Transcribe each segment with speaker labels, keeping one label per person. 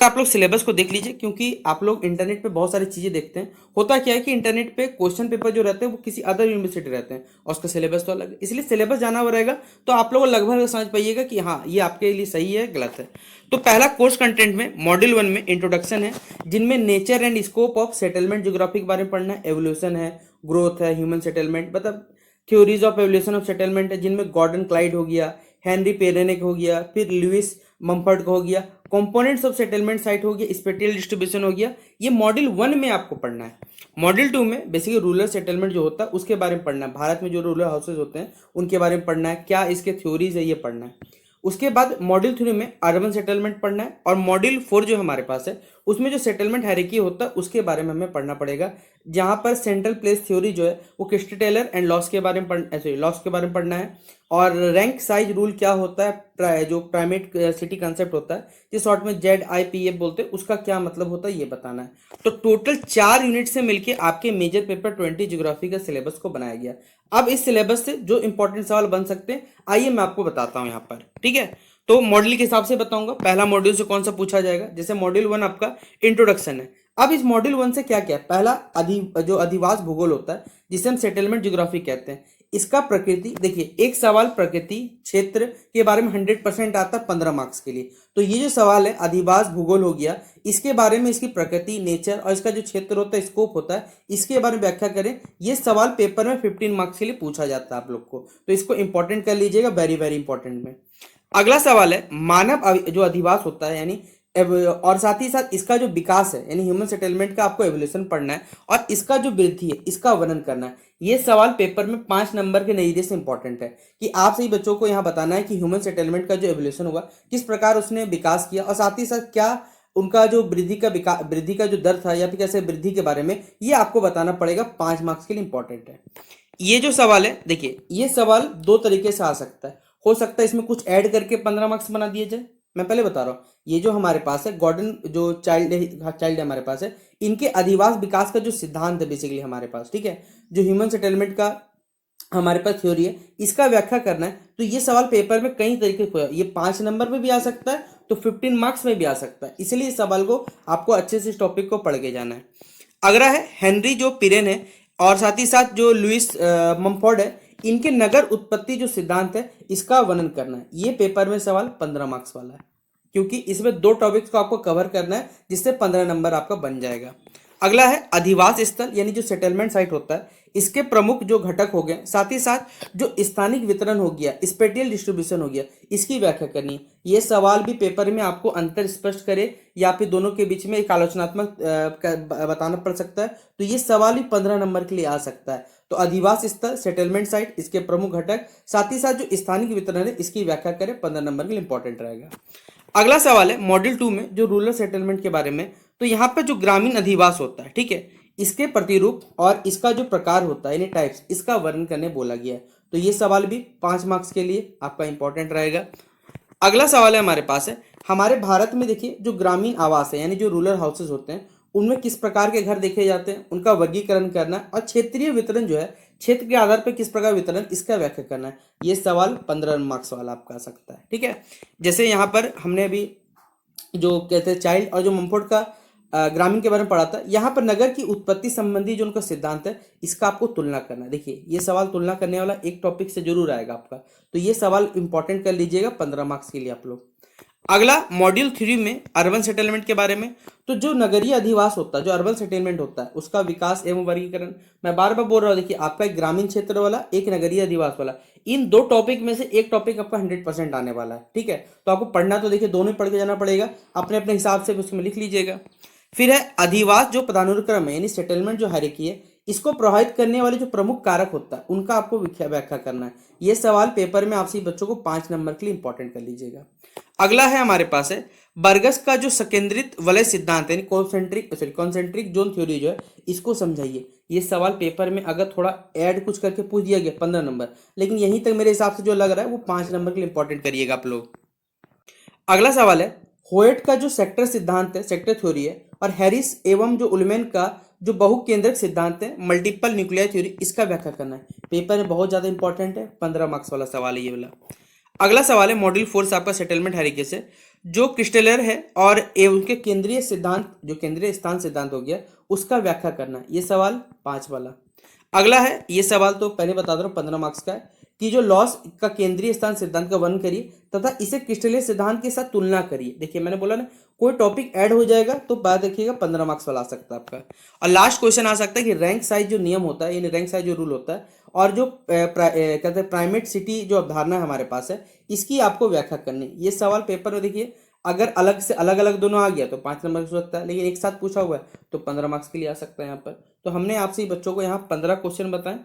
Speaker 1: आप लोग सिलेबस को देख लीजिए, क्योंकि आप लोग इंटरनेट पे बहुत सारी चीज़ें देखते हैं। होता क्या है कि इंटरनेट पे क्वेश्चन पेपर जो रहते हैं वो किसी अदर यूनिवर्सिटी रहते हैं और उसका सिलेबस तो अलग है, इसलिए सिलेबस जाना हुआ रहेगा। तो आप लोग लगभग समझ पाइएगा कि हाँ ये आपके लिए सही है गलत है। तो पहला कोर्स कंटेंट में मॉड्यूल 1 में इंट्रोडक्शन है, जिनमें nature and scope of settlement geography के बारे में पढ़ना है, एवोल्यूशन है, ग्रोथ है, ह्यूमन सेटलमेंट मतलब theories of evolution of settlement है, जिनमें गॉर्डन क्लाइड हो गया, हेनरी पेरेनिक हो गया, फिर लुइस मम्फर्ड का हो गया, कंपोनेंट्स ऑफ सेटलमेंट साइट हो गया, स्पेटियल डिस्ट्रीब्यूशन हो गया। ये मॉड्यूल 1 में आपको पढ़ना है। मॉड्यूल 2 में बेसिकली रूरल सेटलमेंट जो होता है उसके बारे में पढ़ना है, भारत में जो रूरल हाउसेज होते हैं उनके बारे में पढ़ना है, क्या इसके थ्योरीज है ये पढ़ना है। उसके बाद मॉड्यूल 3 में अर्बन सेटलमेंट पढ़ना है, और मॉड्यूल 4 जो हमारे पास है उसमें जो सेटलमेंट हायरार्की होता है उसके बारे में हमें पढ़ना पड़ेगा, जहां पर सेंट्रल प्लेस थ्योरी जो है वो क्रिस्टी टेलर एंड लॉस के बारे में लॉस के बारे में पढ़ना है, और रैंक साइज रूल क्या होता है, जो प्राइमेट सिटी कंसेप्ट होता है जिस शॉर्ट में ZIPF बोलते हैं उसका क्या मतलब होता है ये बताना है। तो टोटल 4 यूनिट से मिलके आपके मेजर पेपर 20 ज्योग्राफी का सिलेबस को बनाया गया। अब इस सिलेबस से जो इंपॉर्टेंट सवाल बन सकते हैं आइए मैं आपको बताता हूं यहाँ पर, ठीक है। तो मॉड्यूल के हिसाब से बताऊंगा, पहला मॉड्यूल से कौन सा पूछा जाएगा। जैसे मॉड्यूल 1 आपका इंट्रोडक्शन है। अब इस मॉड्यूल 1 से क्या क्या है, पहला जो अधिवास भूगोल होता है जिसे हम सेटलमेंट ज्योग्राफी कहते हैं, इसका प्रकृति देखिए, एक सवाल प्रकृति क्षेत्र के बारे में 100% आता है 15 मार्क्स के लिए। तो ये जो सवाल है अधिवास भूगोल हो गया, इसके बारे में इसकी प्रकृति नेचर और इसका जो क्षेत्र होता है स्कोप होता है इसके बारे में व्याख्या करें। ये सवाल पेपर में 15 मार्क्स के लिए पूछा जाता है आप लोग को, तो इसको इंपॉर्टेंट कर लीजिएगा, वेरी वेरी इंपॉर्टेंट में। अगला सवाल है मानव जो अधिवास होता है यानी और साथ ही साथ इसका जो विकास है यानी ह्यूमन सेटलमेंट का आपको एवोल्यूशन पढ़ना है, और इसका जो वृद्धि है इसका वर्णन करना है। ये सवाल पेपर में 5 नंबर के नतीजे से इंपॉर्टेंट है कि आप सही बच्चों को यहाँ बताना है कि ह्यूमन सेटलमेंट का जो एवोल्यूशन हुआ किस प्रकार उसने विकास किया, और साथ ही साथ क्या उनका जो वृद्धि का जो दर था या फिर कैसे वृद्धि के बारे में ये आपको बताना पड़ेगा। 5 मार्क्स के लिए इंपॉर्टेंट है। ये जो सवाल है देखिए, ये सवाल 2 तरीके से आ सकता है। हो सकता है इसमें कुछ ऐड करके 15 मार्क्स बना दिए जाए। मैं पहले बता रहा हूँ, ये जो हमारे पास है गॉर्डन जो चाइल्ड हमारे पास है, इनके अधिवास विकास का जो सिद्धांत है बेसिकली हमारे पास, ठीक है, जो ह्यूमन सेटलमेंट का हमारे पास थ्योरी है इसका व्याख्या करना है। तो ये सवाल पेपर में कई तरीके से ये 5 नंबर में भी आ सकता है, तो 15 मार्क्स में भी आ सकता है, इसलिए इस सवाल को आपको अच्छे से इस टॉपिक को पढ़ के जाना है। अगला है हेनरी जो पिरेन है और साथ ही साथ जो लुइस मम्फोर्ड है, इनके नगर उत्पत्ति जो सिद्धांत है इसका वर्णन करना है। ये पेपर में सवाल 15 मार्क्स वाला है, क्योंकि इसमें 2 टॉपिक्स को आपको कवर करना है जिससे 15 नंबर आपका बन जाएगा। अगला है अधिवास स्थल यानी जो सेटलमेंट साइट होता है इसके प्रमुख जो घटक हो गए, साथ ही साथ जो स्थानिक वितरण हो गया, स्पेटियल डिस्ट्रीब्यूशन हो गया, इसकी व्याख्या करनी है। ये सवाल भी पेपर में आपको अंतर स्पष्ट करे या फिर दोनों के बीच में एक आलोचनात्मक बताना पड़ सकता है, तो ये सवाल भी 15 नंबर के लिए आ सकता है। तो अधिवास स्थल सेटलमेंट साइट इसके प्रमुख घटक साथ ही साथ जो स्थानिक वितरण है इसकी व्याख्या करें, 15 नंबर के लिए इंपॉर्टेंट रहेगा। अगला सवाल है मॉड्यूल 2 में जो रूरल सेटलमेंट के बारे में, तो यहाँ पर जो ग्रामीण अधिवास होता है, ठीक है, इसके प्रतिरूप और इसका जो प्रकार होता है यानी टाइप्स, इसका वर्णन करने बोला गया है। तो ये सवाल भी 5 मार्क्स के लिए आपका इंपॉर्टेंट रहेगा। अगला सवाल है हमारे पास है, हमारे भारत में देखिए जो ग्रामीण आवास है यानी जो रूरल हाउसेज होते हैं उनमें किस प्रकार के घर देखे जाते हैं, उनका वर्गीकरण करना, और क्षेत्रीय वितरण जो है क्षेत्र के आधार पर किस प्रकार वितरण इसका व्याख्या करना है। ये सवाल 15 मार्क्स वाला आपका आ सकता है, ठीक है। जैसे यहाँ पर हमने अभी जो कहते हैं चाइल्ड और जो मम्फोर्ड का ग्रामीण के बारे में पढ़ा था, यहाँ पर नगर की उत्पत्ति संबंधी जो उनका सिद्धांत है इसका आपको तुलना करना है। देखिए ये सवाल तुलना करने वाला एक टॉपिक से जरूर आएगा आपका, तो ये सवाल इंपॉर्टेंट कर लीजिएगा 15 मार्क्स के लिए आप लोग। अगला मॉड्यूल 3 में अर्बन सेटलमेंट के बारे में, तो जो नगरीय अधिवास होता है जो अर्बन सेटलमेंट होता है उसका विकास एवं वर्गीकरण। मैं बार बार बोल रहा हूँ, देखिए आपका एक ग्रामीण क्षेत्र वाला एक नगरीय अधिवास वाला, इन 2 टॉपिक में से एक टॉपिक आपका 100% आने वाला है, ठीक है। तो आपको पढ़ना तो देखिए दोनों ही पढ़ के जाना पड़ेगा, अपने अपने हिसाब से उसमें लिख लीजिएगा। फिर है अधिवास जो पदानुक्रम है यानी सेटलमेंट जो हायरार्की है इसको प्रभावित करने वाले जो प्रमुख कारक होता है उनका आपको व्याख्या करना है। ये सवाल पेपर में आपसे बच्चों को 5 नंबर के लिए इंपॉर्टेंट कर लीजिएगा। अगला है हमारे पास है बर्गस का जो संकेंद्रित वलय सिद्धांत है कॉन्सेंट्रिक जोन थ्योरी जो है इसको समझाइए। ये सवाल पेपर में अगर थोड़ा ऐड कुछ करके पूछ दिया गया 15 नंबर, लेकिन यहीं तक मेरे हिसाब से जो लग रहा है वो 5 नंबर के लिए इंपॉर्टेंट करिएगा आप लोग। अगला सवाल है होयट का जो सेक्टर सिद्धांत है सेक्टर थ्योरी है, और हैरिस एवं जो उलमेन का जो बहुकेंद्रक सिद्धांत है मल्टीपल न्यूक्लियर थ्योरी, इसका व्याख्या करना है। पेपर में बहुत ज्यादा इंपॉर्टेंट है, 15 मार्क्स वाला सवाल है ये वाला। अगला सवाल है मॉड्यूल 4 से आपका सेटलमेंट हायरार्की से, जो क्रिस्टलर है और ए उनके केंद्रीय सिद्धांत, जो केंद्रीय स्थान सिद्धांत हो गया, उसका व्याख्या करना। ये सवाल 5 वाला। अगला है, ये सवाल तो पहले बता दो 15 मार्क्स का है कि जो लॉस का केंद्रीय स्थान सिद्धांत का वर्णन करिए तथा इसे क्रिस्टलीय सिद्धांत के साथ तुलना करिए। देखिए मैंने बोला ना, कोई टॉपिक ऐड हो जाएगा तो बात देखिएगा 15 मार्क्स वाला आ सकता है आपका। और लास्ट क्वेश्चन आ सकता है कि रैंक साइज जो नियम होता है, यानी रैंक साइज जो रूल होता है, और जो कहते हैं प्राइमेट सिटी जो अवधारणा हमारे पास है, इसकी आपको व्याख्या करनी। ये सवाल पेपर में देखिए अगर अलग से अलग अलग दोनों आ गया तो 5 नंबर हो सकता है, लेकिन एक साथ पूछा हुआ है तो 15 मार्क्स के लिए आ सकता है यहाँ पर। तो हमने आपसे बच्चों को यहाँ 15 क्वेश्चन बताए,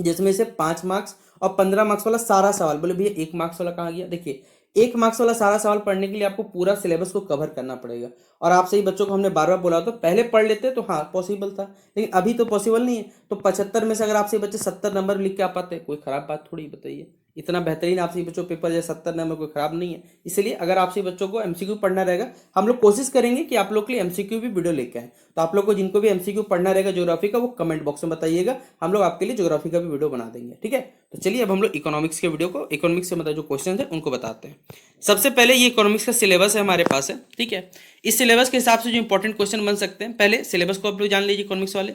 Speaker 1: जिसमें से 5 मार्क्स और 15 मार्क्स वाला सारा सवाल। बोले भैया 1 मार्क्स वाला कहाँ गया? देखिए 1 मार्क्स वाला सारा सवाल पढ़ने के लिए आपको पूरा सिलेबस को कवर करना पड़ेगा। और आप सही बच्चों को हमने बार बार बोला, तो पहले पढ़ लेते तो हाँ पॉसिबल था, लेकिन अभी तो पॉसिबल नहीं है। तो 75 में से अगर आपसे बच्चे 70 नंबर लिख के आ पाते, कोई खराब बात थोड़ी, बताइए। इतना बेहतरीन आपसे बच्चों पेपर जैसे 70 नंबर कोई खराब नहीं है। इसलिए अगर आपसे बच्चों को एमसीक्यू पढ़ना रहेगा, हम लोग कोशिश करेंगे कि आप लोग के लिए एमसीक्यू भी वीडियो लेके आए। तो आप लोग को जिनको भी एमसीक्यू पढ़ना रहेगा ज्योग्राफी का, वो कमेंट बॉक्स में बताइएगा, हम लोग आपके लिए ज्योग्राफी का भी वीडियो बना देंगे। ठीक है, तो चलिए अब हम लोग इकोनॉमिक्स के वीडियो को, इकोनॉमिक्स से मतलब जो क्वेश्चन है उनको बताते हैं। सबसे पहले ये इकोनॉमिक्स का सिलेबस है हमारे पास है। ठीक है, इस सिलेबस के हिसाब से जो इंपॉर्टेंट क्वेश्चन बन सकते हैं, पहले सिलेबस को आप लोग जान लीजिए इकोनॉमिक्स वाले।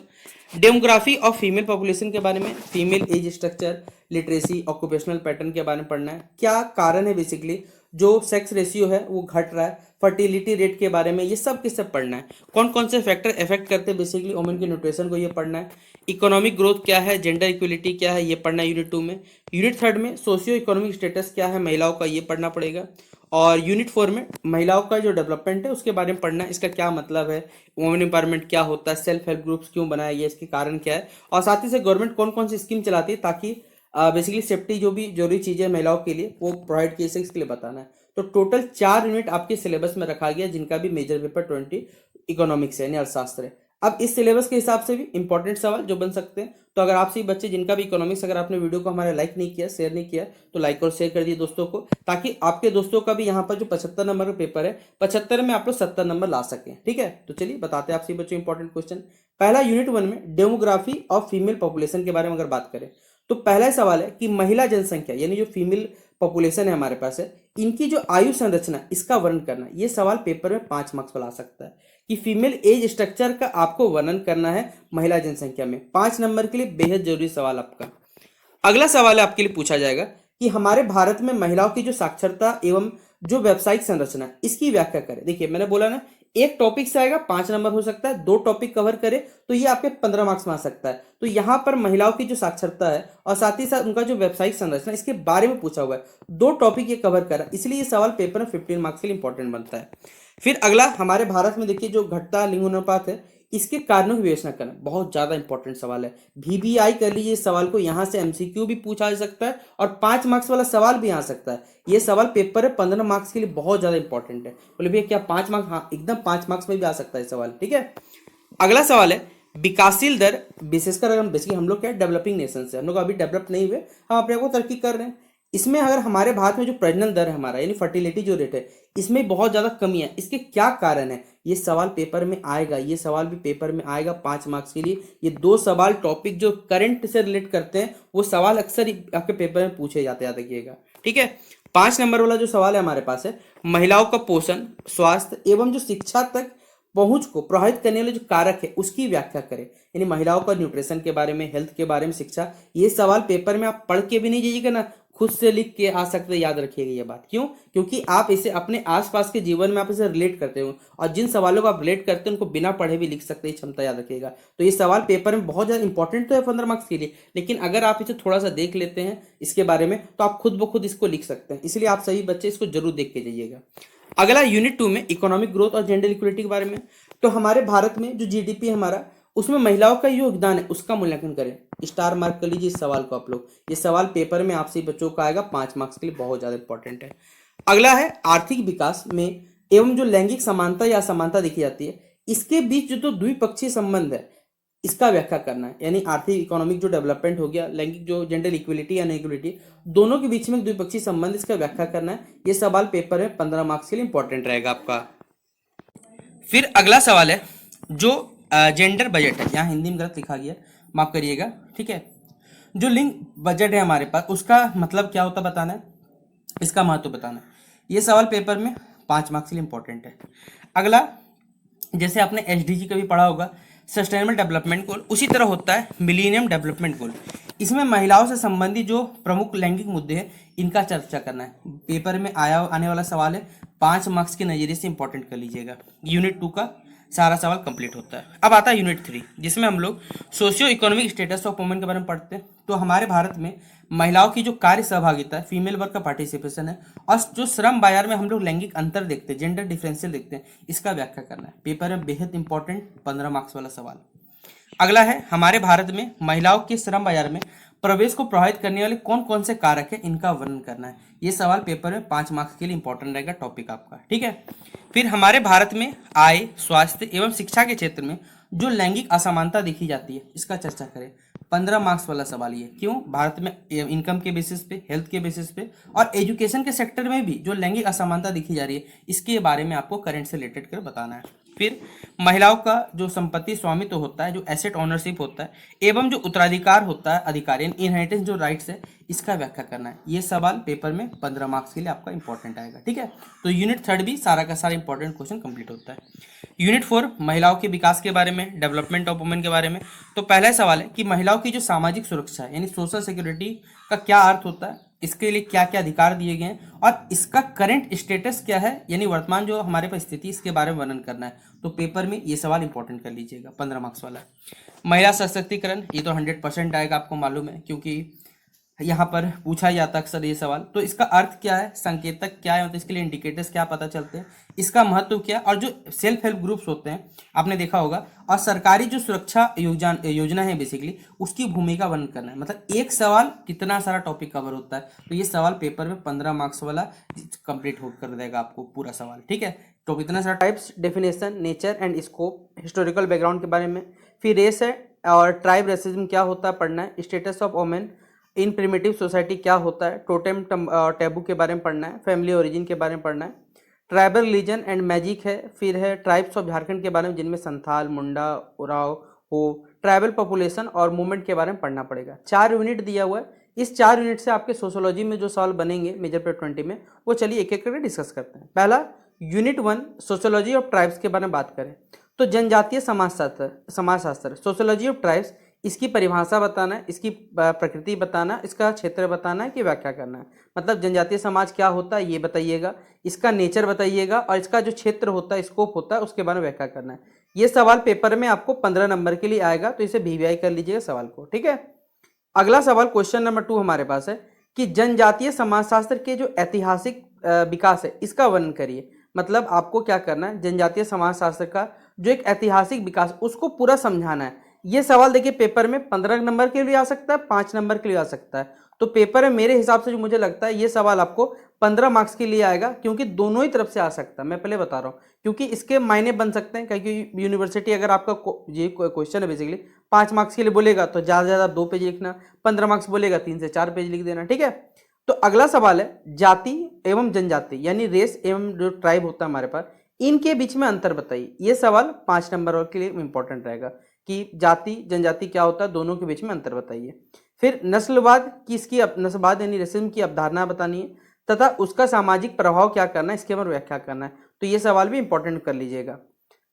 Speaker 1: डेमोग्राफी ऑफ फीमेल पॉपुलेशन के बारे में, female age structure, literacy, occupational pattern के बारे में पढ़ना है। क्या कारण है बेसिकली जो सेक्स रेशियो है वो घट रहा है, फर्टिलिटी रेट के बारे में, ये सब किससे पढ़ना है। कौन कौन से फैक्टर इफेक्ट करते हैं बेसिकली वुमेन के न्यूट्रिशन को, ये पढ़ना है। इकोनॉमिक ग्रोथ क्या है, जेंडर इक्वलिटी क्या है, ये पढ़ना है यूनिट 2 में। यूनिट 3 में सोशियो इकोनॉमिक स्टेटस क्या है महिलाओं का, ये पढ़ना पड़ेगा। और यूनिट 4 में महिलाओं का जो डेवलपमेंट है उसके बारे में पढ़ना है, इसका क्या मतलब है, वुमेन एम्पावरमेंट क्या होता है, सेल्फ हेल्प ग्रुप्स क्यों बनाया गया, इसके कारण क्या है, और साथ ही से गवर्नमेंट कौन कौन सी स्कीम चलाती है ताकि बेसिकली सेफ्टी जो भी जरूरी चीज़ें महिलाओं के लिए वो प्रोवाइड की जाए, इसके लिए बताना है। तो टोटल 4 यूनिट आपके सिलेबस में रखा गया, जिनका भी मेजर पेपर 20 इकोनॉमिक्स है यानी अर्थशास्त्र है। अब इस सिलेबस के हिसाब से भी इंपॉर्टेंट सवाल जो बन सकते हैं, तो अगर आपसे बच्चे जिनका भी इकोनॉमिक्स, अगर आपने वीडियो को हमारे लाइक नहीं किया, शेयर नहीं किया, तो लाइक और शेयर कर दिए दोस्तों को, ताकि आपके दोस्तों का भी यहाँ पर जो 75 नंबर का पेपर है, 75 में आप लोग 70 नंबर ला सकें। ठीक है, तो चलिए बताते हैं आपसे बच्चों इंपॉर्टेंट क्वेश्चन। पहला यूनिट 1 में डेमोग्राफी ऑफ फीमेल पॉपुलेशन के बारे में अगर बात करें, तो पहला सवाल है कि महिला जनसंख्या यानी जो फीमेल पॉपुलेशन है हमारे पास है, इनकी जो आयु संरचना, इसका वर्णन करना। ये सवाल पेपर में 5 मार्क्स वाला आ सकता है कि फीमेल एज स्ट्रक्चर का आपको वर्णन करना है महिला जनसंख्या में। 5 नंबर के लिए बेहद जरूरी सवाल आपका। अगला सवाल आपके लिए पूछा जाएगा कि हमारे भारत में महिलाओं की जो साक्षरता एवं जो व्यावसायिक संरचना, इसकी व्याख्या करें। देखिए मैंने बोला ना, एक टॉपिक से आएगा 5 नंबर हो सकता है, 2 टॉपिक कवर करे तो ये आपके 15 मार्क्स में आ सकता है। तो यहाँ पर महिलाओं की जो साक्षरता है और साथ ही साथ उनका जो व्यावसायिक संरचना, इसके बारे में पूछा हुआ है, 2 टॉपिक ये कवर करा, इसलिए ये सवाल पेपर में 15 मार्क्स के लिए इंपॉर्टेंट बनता है। फिर अगला, हमारे भारत में देखिए जो घटता लिंग अनुपात है, इसके कारणों की विवेचना करना, बहुत ज्यादा इंपॉर्टेंट सवाल है। वीबीआई कर लीजिए इस सवाल को, यहां से एमसीक्यू भी पूछा जा सकता है और 5 मार्क्स वाला सवाल भी आ सकता है। ये सवाल पेपर है 15 मार्क्स के लिए बहुत ज्यादा इंपॉर्टेंट है। बोले भैया क्या 5 मार्क्स? हाँ एकदम 5 मार्क्स में भी आ सकता है सवाल। ठीक है, अगला सवाल है विकासशील दर, विशेषकर अगर बेसिकली हम लोग क्या डेवलपिंग नेशन से, हम लोग अभी डेवलप नहीं हुए, हम अपने को तरक्की कर रहे हैं। इसमें अगर हमारे भारत में जो प्रजनन दर है हमारा यानी फर्टिलिटी जो रेट है, इसमें बहुत ज्यादा कमी है, इसके क्या कारण है, ये सवाल पेपर में आएगा। ये सवाल भी पेपर में आएगा 5 मार्क्स के लिए। ये 2 सवाल टॉपिक जो करंट से रिलेट करते हैं, वो सवाल अक्सर आपके पेपर में पूछे जाते, याद रखिएगा। ठीक है, 5 नंबर वाला जो सवाल है हमारे पास है, महिलाओं का पोषण, स्वास्थ्य एवं जो शिक्षा तक पहुंच को प्रभावित करने वाले जो कारक है उसकी व्याख्या करें, यानी महिलाओं का न्यूट्रिशन के बारे में, हेल्थ के बारे में शिक्षा। ये सवाल पेपर में आप पढ़ के भी नहीं जाइएगा ना, खुद से लिख के आ सकते हैं, याद रखिएगा ये बात। क्यों? क्योंकि आप इसे अपने आसपास के जीवन में आप इसे रिलेट करते हो, और जिन सवालों को आप रिलेट करते हैं उनको बिना पढ़े भी लिख सकते हैं, क्षमता याद रखिएगा। तो ये सवाल पेपर में बहुत ज्यादा इंपॉर्टेंट तो है 15 मार्क्स के लिए, लेकिन अगर आप इसे थोड़ा सा देख लेते हैं इसके बारे में, तो आप खुद ब खुद इसको लिख सकते हैं। इसलिए आप सभी बच्चे इसको जरूर देख के जाइएगा। अगला यूनिट 2 में इकोनॉमिक ग्रोथ और जेंडर इक्वलिटी के बारे में, तो हमारे भारत में जो जीडीपी है हमारा, उसमें महिलाओं का योगदान है, उसका मूल्यांकन करें। स्टार मार्क कर लीजिए इस सवाल को आप लोग। ये सवाल पेपर में आपसे बच्चों का आएगा 5 मार्क्स के लिए, बहुत ज्यादा इंपॉर्टेंट है। अगला है आर्थिक विकास में एवं जो लैंगिक समानता या असमानता देखी जाती है, इसके बीच जो द्विपक्षीय संबंध है, इसका व्याख्या करना है। यानी आर्थिक इकोनॉमिक जो डेवलपमेंट हो गया, लैंगिक जो जेंडर इक्वलिटी या इक्वलिटी, दोनों के बीच में द्विपक्षीय संबंध, इसका व्याख्या करना है। ये सवाल पेपर में 15 मार्क्स के लिए इंपॉर्टेंट रहेगा आपका। फिर अगला सवाल है जो जेंडर बजट है, यहाँ हिंदी में गलत लिखा गया, माफ करिएगा। ठीक है, जो लिंग बजट है हमारे पास, उसका मतलब क्या होता बताना है, इसका महत्व बताना है। ये सवाल पेपर में 5 मार्क्स के लिए इंपॉर्टेंट है। अगला, जैसे आपने एसडीजी का भी पढ़ा होगा, सस्टेनेबल डेवलपमेंट गोल, उसी तरह होता है मिलीनियम डेवलपमेंट गोल। इसमें महिलाओं से संबंधित जो प्रमुख लैंगिक मुद्दे हैं इनका चर्चा करना है। पेपर में आने वाला सवाल है, 5 मार्क्स के नजरिए से इंपॉर्टेंट कर लीजिएगा। यूनिट 2 का सारा सवाल कंप्लीट होता है। अब आता है यूनिट 3, जिसमें हम लोग socio economic status of women के बारे में पढ़ते हैं। तो हमारे भारत में महिलाओं की जो कार्य सहभागिता है, फीमेल वर्क का पार्टिसिपेशन है, और जो श्रम बाजार में हम लोग लैंगिक अंतर देखते हैं, जेंडर डिफरेंशियल देखते हैं, इसका व्याख्या करना है। पेपर में बेहद इंपॉर्टेंट 15 मार्क्स वाला सवाल। अगला है, हमारे भारत में महिलाओं के श्रम बाजार में प्रवेश को प्रभावित करने वाले कौन कौन से कारक है, इनका वर्णन करना है। ये सवाल पेपर में 5 मार्क्स के लिए इंपॉर्टेंट रहेगा टॉपिक आपका, ठीक है। फिर हमारे भारत में आय, स्वास्थ्य एवं शिक्षा के क्षेत्र में जो लैंगिक असमानता देखी जाती है, इसका चर्चा करें। 15 मार्क्स वाला सवाल ये, क्यों भारत में इनकम के बेसिस पे, हेल्थ के बेसिस पे और एजुकेशन के सेक्टर में भी जो लैंगिक असमानता दिखी जा रही है, इसके बारे में आपको करंट से रिलेटेड कर बताना है। फिर महिलाओं का जो संपत्ति स्वामित्व होता है, जो एसेट ओनरशिप होता है, एवं जो उत्तराधिकार होता है, अधिकार इनहेरिटेंस जो राइट्स है, इसका व्याख्या करना है। ये सवाल पेपर में 15 मार्क्स के लिए आपका इंपॉर्टेंट आएगा, ठीक है। तो यूनिट 3 भी सारा का सारा इंपॉर्टेंट क्वेश्चन कंप्लीट होता है। यूनिट 4 महिलाओं के विकास के बारे में, डेवलपमेंट ऑफ वुमेन के बारे में। तो पहला सवाल है कि महिलाओं की जो सामाजिक सुरक्षा है, यानी सोशल सिक्योरिटी का क्या अर्थ होता है, इसके लिए क्या क्या अधिकार दिए गए हैं और इसका करंट स्टेटस क्या है, यानी वर्तमान जो हमारे पास स्थिति, इसके बारे में वर्णन करना है। तो पेपर में ये सवाल इंपॉर्टेंट कर लीजिएगा, 15 मार्क्स वाला। महिला सशक्तिकरण, ये तो 100% आएगा, आपको मालूम है, क्योंकि यहाँ पर पूछा जाता है अक्सर ये सवाल। तो इसका अर्थ क्या है, संकेतक क्या है, मतलब इसके लिए इंडिकेटर्स क्या पता चलते हैं, इसका महत्व क्या, और जो सेल्फ हेल्प ग्रुप्स होते हैं आपने देखा होगा, और सरकारी जो सुरक्षा योजना है बेसिकली, उसकी भूमिका वर्णन करना है। मतलब एक सवाल कितना सारा टॉपिक कवर होता है। तो ये सवाल पेपर में 15 मार्क्स वाला कंप्लीट हो कर देगा आपको पूरा सवाल, ठीक है। तो इतना सारा types, definition, nature and scope, historical background के बारे में, फिर रेस है और ट्राइब रेसिज्म क्या होता है पढ़ना है, status of women in primitive society क्या होता है, टोटेम टैबू के बारे में पढ़ना है, फैमिली ओरिजिन के बारे में पढ़ना है, ट्राइबल रिलीजन एंड मैजिक है, फिर है ट्राइब्स ऑफ झारखंड के बारे में, जिनमें संथाल, मुंडा, उराव हो, ट्राइबल पॉपुलेशन और मूवमेंट के बारे में पढ़ना पड़ेगा। 4 यूनिट दिया हुआ है। इस 4 यूनिट से आपके सोशोलॉजी में जो सवाल बनेंगे मेजर पेपर 20 में, वो चलिए एक एक करके डिस्कस करते हैं। पहला, यूनिट 1 सोशोलॉजी ऑफ ट्राइब्स के बारे में बात करें तो जनजातीय समाजशास्त्र, सोशोलॉजी ऑफ ट्राइब्स, इसकी परिभाषा बताना है, इसकी प्रकृति बताना, इसका क्षेत्र बताना है कि व्याख्या करना है। मतलब जनजातीय समाज क्या होता है ये बताइएगा, इसका नेचर बताइएगा, और इसका जो क्षेत्र होता है, स्कोप होता है, उसके बारे में व्याख्या करना है। ये सवाल पेपर में आपको 15 नंबर के लिए आएगा, तो इसे वीवीआई कर लीजिएगा सवाल को, ठीक है। अगला सवाल, क्वेश्चन नंबर 2 हमारे पास है कि जनजातीय समाजशास्त्र के जो ऐतिहासिक विकास है, इसका वर्णन करिए। मतलब आपको क्या करना है, जनजातीय समाजशास्त्र का जो एक ऐतिहासिक विकास, उसको पूरा समझाना है। ये सवाल देखिए पेपर में 15 नंबर के लिए आ सकता है, 5 नंबर के लिए आ सकता है। तो पेपर में मेरे हिसाब से जो मुझे लगता है, ये सवाल आपको 15 मार्क्स के लिए आएगा, क्योंकि दोनों ही तरफ से आ सकता है। मैं पहले बता रहा हूँ, क्योंकि इसके मायने बन सकते हैं, क्योंकि यूनिवर्सिटी अगर आपका ये क्वेश्चन है बेसिकली 5 मार्क्स के लिए बोलेगा तो ज़्यादा से ज़्यादा 2 पेज लिखना, 15 मार्क्स बोलेगा 3 से 4 पेज लिख देना, ठीक है। तो अगला सवाल है जाति एवं जनजाति, यानी रेस एवं जो ट्राइब होता है हमारे पास, इनके बीच में अंतर बताइए। ये सवाल 5 नंबर के लिए इंपॉर्टेंट रहेगा कि जाति जनजाति क्या होता है, दोनों के बीच में अंतर बताइए। फिर नस्लवाद की, इसकी नस्लवाद यानी रेसिज्म की अवधारणा बतानी है, तथा उसका सामाजिक प्रभाव क्या करना है, इसके बारे में व्याख्या करना है। तो ये सवाल भी इंपॉर्टेंट कर लीजिएगा।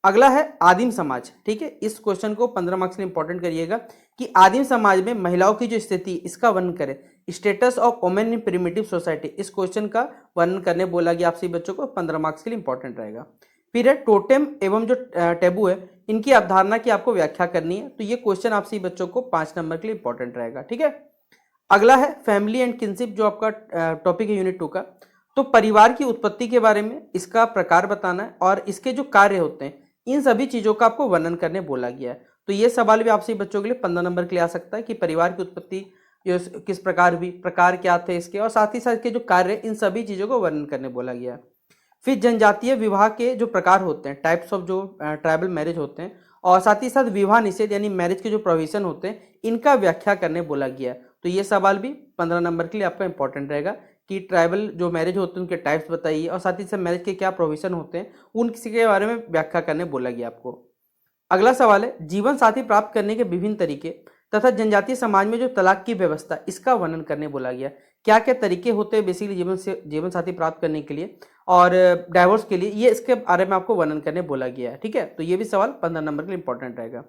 Speaker 1: अगला है आदिम समाज, ठीक है। इस क्वेश्चन को 15 मार्क्स के लिए इंपॉर्टेंट करिएगा कि आदिम समाज में महिलाओं की जो स्थिति, इसका वर्णन करें। Status of women in primitive society, इस क्वेश्चन का वर्णन करने बोला गया आपसे बच्चों को, 15 मार्क्स के लिए इंपॉर्टेंट रहेगा। फिर है टोटेम एवं जो टेबू है, इनकी अवधारणा की आपको व्याख्या करनी है। तो ये क्वेश्चन आपसे बच्चों को 5 नंबर के लिए इंपॉर्टेंट रहेगा, ठीक है। अगला है फैमिली एंड किनशिप, जो आपका टॉपिक है यूनिट 2 का। तो परिवार की उत्पत्ति के बारे में, इसका प्रकार बताना है, और इसके जो कार्य होते हैं, इन सभी चीजों का आपको वर्णन करने बोला गया है। तो ये सवाल भी आपसे बच्चों के लिए 15 नंबर के लिए आ सकता है कि परिवार की उत्पत्ति किस प्रकार हुई, प्रकार क्या थे इसके, और साथ ही साथ के जो कार्य, इन सभी चीजों को वर्णन करने बोला गया है। फिर जनजातीय विवाह के जो प्रकार होते हैं, टाइप्स ऑफ जो ट्राइबल मैरिज होते हैं, और साथ ही साथ विवाह निषेध यानी मैरिज के जो प्रोविजन होते हैं, इनका व्याख्या करने बोला गया है। तो ये सवाल भी 15 नंबर के लिए आपका इंपॉर्टेंट रहेगा कि ट्राइबल जो मैरिज होते हैं उनके टाइप्स बताइए, और साथ ही साथ मैरिज के क्या प्रोविजन होते हैं, उनके बारे में व्याख्या करने बोला गया आपको। अगला सवाल है जीवन साथी प्राप्त करने के विभिन्न तरीके तथा जनजातीय समाज में जो तलाक की व्यवस्था, इसका वर्णन करने बोला गया क्या क्या तरीके होते हैं बेसिकली जीवन साथी प्राप्त करने के लिए और डाइवोर्स के लिए, ये इसके बारे में आपको वर्णन करने बोला गया है। ठीक है, तो ये भी सवाल 15 नंबर के लिए इंपॉर्टेंट रहेगा।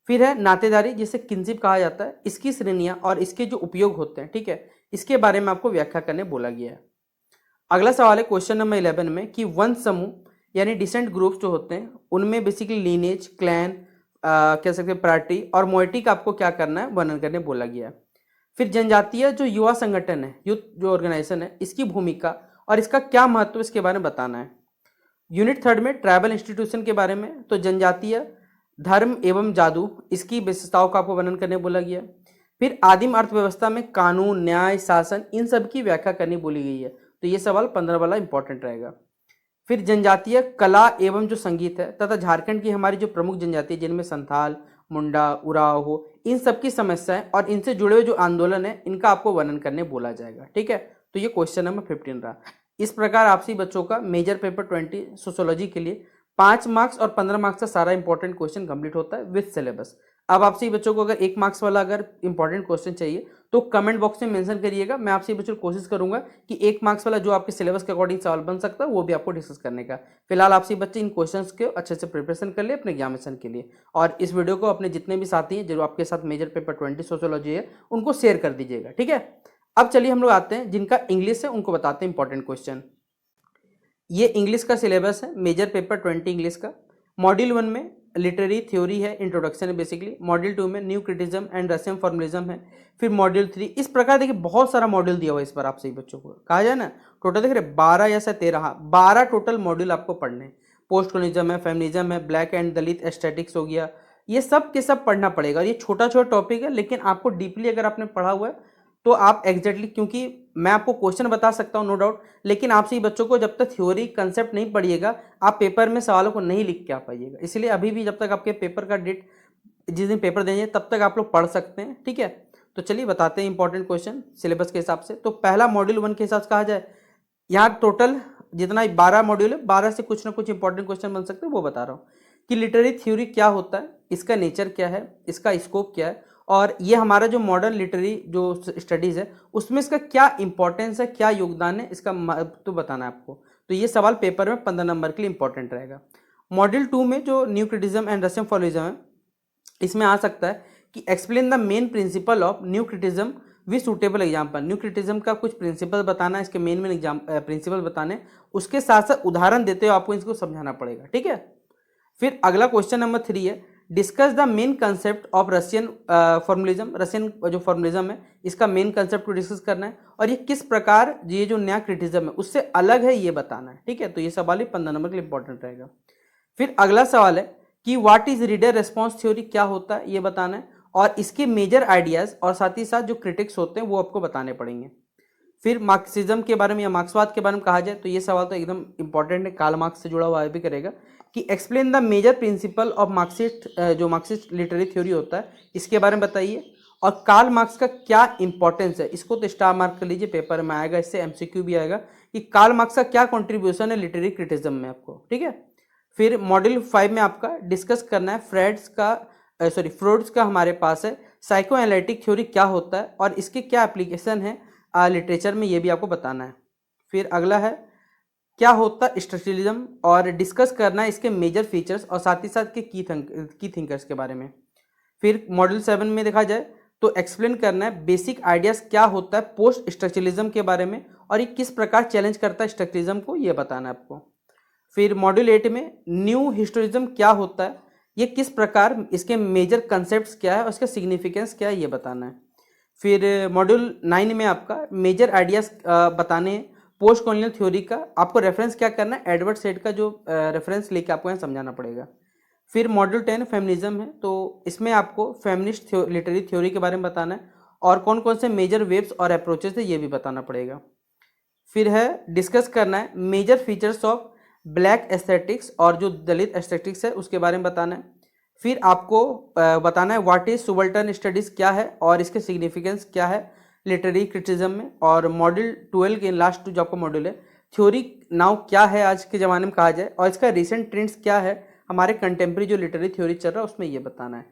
Speaker 1: फिर है नातेदारी, जिसे किनशिप कहा जाता है, इसकी श्रेणियां और इसके जो उपयोग होते हैं, ठीक है, इसके बारे में आपको व्याख्या करने बोला गया है। अगला सवाल है क्वेश्चन नंबर 11 में कि वंश समूह यानी डिसेंट ग्रुप्स जो होते हैं उनमें बेसिकली लीनेज, क्लैन, कह सकते हैं पार्टी और मोइटी का आपको क्या करना है, वर्णन करने बोला गया है। फिर जनजातीय जो युवा संगठन है, यूथ जो ऑर्गेनाइजेशन है, इसकी भूमिका और इसका क्या महत्व है, इसके बारे में बताना है। यूनिट 3 में ट्राइबल इंस्टीट्यूशन के बारे में, तो जनजातीय धर्म एवं जादू, इसकी विशेषताओं का आपको वर्णन करने बोला गया। फिर आदिम अर्थव्यवस्था में कानून, न्याय, शासन, इन सब की व्याख्या करनी बोली गई है, तो ये सवाल 15 वाला इंपॉर्टेंट रहेगा। फिर जनजातीय कला एवं जो संगीत है तथा झारखंड की हमारी जो प्रमुख जनजाति है जिनमें संथाल, मुंडा, उराव हो, इन सब की समस्याएं और इनसे जुड़े हुए जो आंदोलन है इनका आपको वर्णन करने बोला जाएगा। ठीक है, तो ये क्वेश्चन नंबर 15 रहा। इस प्रकार आपसी बच्चों का मेजर पेपर 20 सोशियोलॉजी के लिए 5 मार्क्स और 15 मार्क्स का सारा इंपॉर्टेंट क्वेश्चन कंप्लीट होता है विद सिलेबस। अब आपसे बच्चों को अगर 1 मार्क्स वाला अगर इंपॉर्टेंट क्वेश्चन चाहिए तो कमेंट बॉक्स में मेंशन करिएगा। मैं आपसे बच्चों को कोशिश करूंगा कि 1 मार्क्स वाला जो आपके सिलेबस के अकॉर्डिंग सवाल बन सकता है वो भी आपको डिस्कस करने का। फिलहाल आपसे बच्चे इन क्वेश्चंस के अच्छे से प्रिपरेशन कर ले अपने एग्जामिनेशन के लिए, और इस वीडियो को अपने जितने भी साथी हैं जो आपके साथ मेजर पेपर 20 सोशियोलॉजी है उनको शेयर कर दीजिएगा। ठीक है, अब चलिए हम लोग आते हैं जिनका इंग्लिश है उनको बताते हैं इंपॉर्टेंट क्वेश्चन। ये इंग्लिश का सिलेबस है, मेजर पेपर 20 इंग्लिश का। मॉड्यूल 1 में लिटरेरी थ्योरी है, इंट्रोडक्शन है बेसिकली। मॉड्यूल 2 में new criticism and Russian formalism है। फिर मॉड्यूल 3 इस प्रकार देखिए बहुत सारा मॉड्यूल दिया हुआ है इस पर आप सही बच्चों को, कहा जाए ना टोटल देख रहे 12 या 13, 12 टोटल मॉड्यूल आपको पढ़ने हैं। पोस्ट कॉलोनिज्म है, फेमिनिज्म है, ब्लैक एंड दलित एस्थेटिक्स हो गया, ये सब के सब पढ़ना पड़ेगा। और ये छोटा छोटा टॉपिक है लेकिन आपको डीपली अगर आपने पढ़ा हुआ है तो आप एग्जैक्टली, क्योंकि मैं आपको क्वेश्चन बता सकता हूँ नो डाउट, लेकिन आपसे बच्चों को जब तक थ्योरी कंसेप्ट नहीं पढ़िएगा आप पेपर में सवालों को नहीं लिख के आ पाइएगा। इसलिए अभी भी जब तक आपके पेपर का डेट, जिस दिन पेपर देंगे तब तक आप लोग पढ़ सकते हैं। ठीक है, तो चलिए बताते हैं इंपॉर्टेंट क्वेश्चन सिलेबस के हिसाब से। तो पहला मॉड्यूल 1 के हिसाब से कहा जाए, यहाँ टोटल जितना 12 मॉड्यूल है 12 से कुछ ना कुछ इंपॉर्टेंट क्वेश्चन बन सकते हैं, वो बता रहा हूँ कि लिटरेरी थ्योरी क्या होता है, इसका नेचर क्या है, इसका स्कोप क्या है, और ये हमारा जो मॉडर्न लिटरेरी जो स्टडीज़ है उसमें इसका क्या इंपॉर्टेंस है, क्या योगदान है, इसका महत्व बताना है आपको। तो ये सवाल पेपर में 15 नंबर के लिए इंपॉर्टेंट रहेगा। मॉड्यूल 2 में जो new criticism and Russian formalism है, इसमें आ सकता है कि explain the main principle of new criticism with suitable example. New criticism का कुछ प्रिंसिपल बताना है, इसके मेन प्रिंसिपल बताने, उसके साथ साथ उदाहरण देते हुए आपको इसको समझाना पड़ेगा। ठीक है, फिर अगला क्वेश्चन नंबर 3 है, discuss the main concept of Russian formalism. Russian जो फॉर्मलिज्म है इसका मेन कंसेप्ट को डिस्कस करना है और ये किस प्रकार ये जो नया क्रिटिज्म है उससे अलग है ये बताना है। ठीक है, तो ये सवाल ही 15 नंबर के लिए इंपॉर्टेंट रहेगा। फिर अगला सवाल है कि what is reader response theory, क्या होता है ये बताना है, और इसके मेजर आइडियाज और साथ ही साथ जो क्रिटिक्स होते हैं वो आपको बताने पड़ेंगे। फिर मार्क्सिज्म के बारे में या मार्क्सवाद के बारे में कहा जाए तो ये सवाल तो एकदम इंपॉर्टेंट है, कार्ल मार्क्स से जुड़ा हुआ भी करेगा कि explain the major principle of Marxist, जो मार्क्सिस्ट लिटरेरी थ्योरी होता है इसके बारे में बताइए, और कार्ल मार्क्स का क्या इंपॉर्टेंस है, इसको तो स्टार मार्क कर लीजिए, पेपर में आएगा, इससे एमसीक्यू भी आएगा कि कार्ल मार्क्स का क्या कॉन्ट्रीब्यूशन है लिटरेरी क्रिटिज्म में आपको। ठीक है, फिर मॉड्यूल 5 में आपका डिस्कस करना है फ्रॉड्स का हमारे पास है साइको एनालिटिक थ्योरी क्या होता है और इसके क्या एप्लीकेशन है लिटरेचर में, ये भी आपको बताना है। फिर अगला है क्या होता है स्ट्रक्चरलिज्म, और डिस्कस करना है इसके मेजर फीचर्स और साथ ही साथ के की थिंकर्स के बारे में। फिर मॉड्यूल 7 में देखा जाए तो एक्सप्लेन करना है बेसिक आइडियाज क्या होता है पोस्ट स्ट्रक्चरलिज्म के बारे में और ये किस प्रकार चैलेंज करता है स्ट्रक्चरलिज्म को, ये बताना है आपको। फिर मॉड्यूल 8 में न्यू हिस्टोरिज्म क्या होता है, ये किस प्रकार, इसके मेजर कंसेप्ट क्या है और इसका सिग्निफिकेंस क्या है, ये बताना है। फिर मॉड्यूल 9 में आपका मेजर आइडियाज बताने हैं पोस्ट कॉलोनियल थ्योरी का, आपको रेफरेंस क्या करना है, एडवर्ड सेड का जो रेफरेंस लेके आपको यहाँ समझाना पड़ेगा। फिर मॉड्यूल 10 फेमिनिज्म है, तो इसमें आपको फेमिनिस्ट लिटरेरी थ्योरी के बारे में बताना है और कौन कौन से मेजर वेव्स और अप्रोचेस है ये भी बताना पड़ेगा। फिर है डिस्कस करना है major features of black aesthetics, और जो दलित एस्थेटिक्स है उसके बारे में बताना है। फिर आपको बताना है व्हाट इज सुबल्टर्न स्टडीज़ क्या है और इसके सिग्निफिकेंस क्या है लिटरेरी क्रिटिज्म में। और मॉड्यूल 12 के लास्ट जो आपका मॉड्यूल है थ्योरी नाउ क्या है आज के ज़माने में कहा जाए और इसका रिसेंट ट्रेंड्स क्या है हमारे कंटेम्प्रेरी जो लिटरेरी थ्योरी चल रहा है उसमें ये बताना है।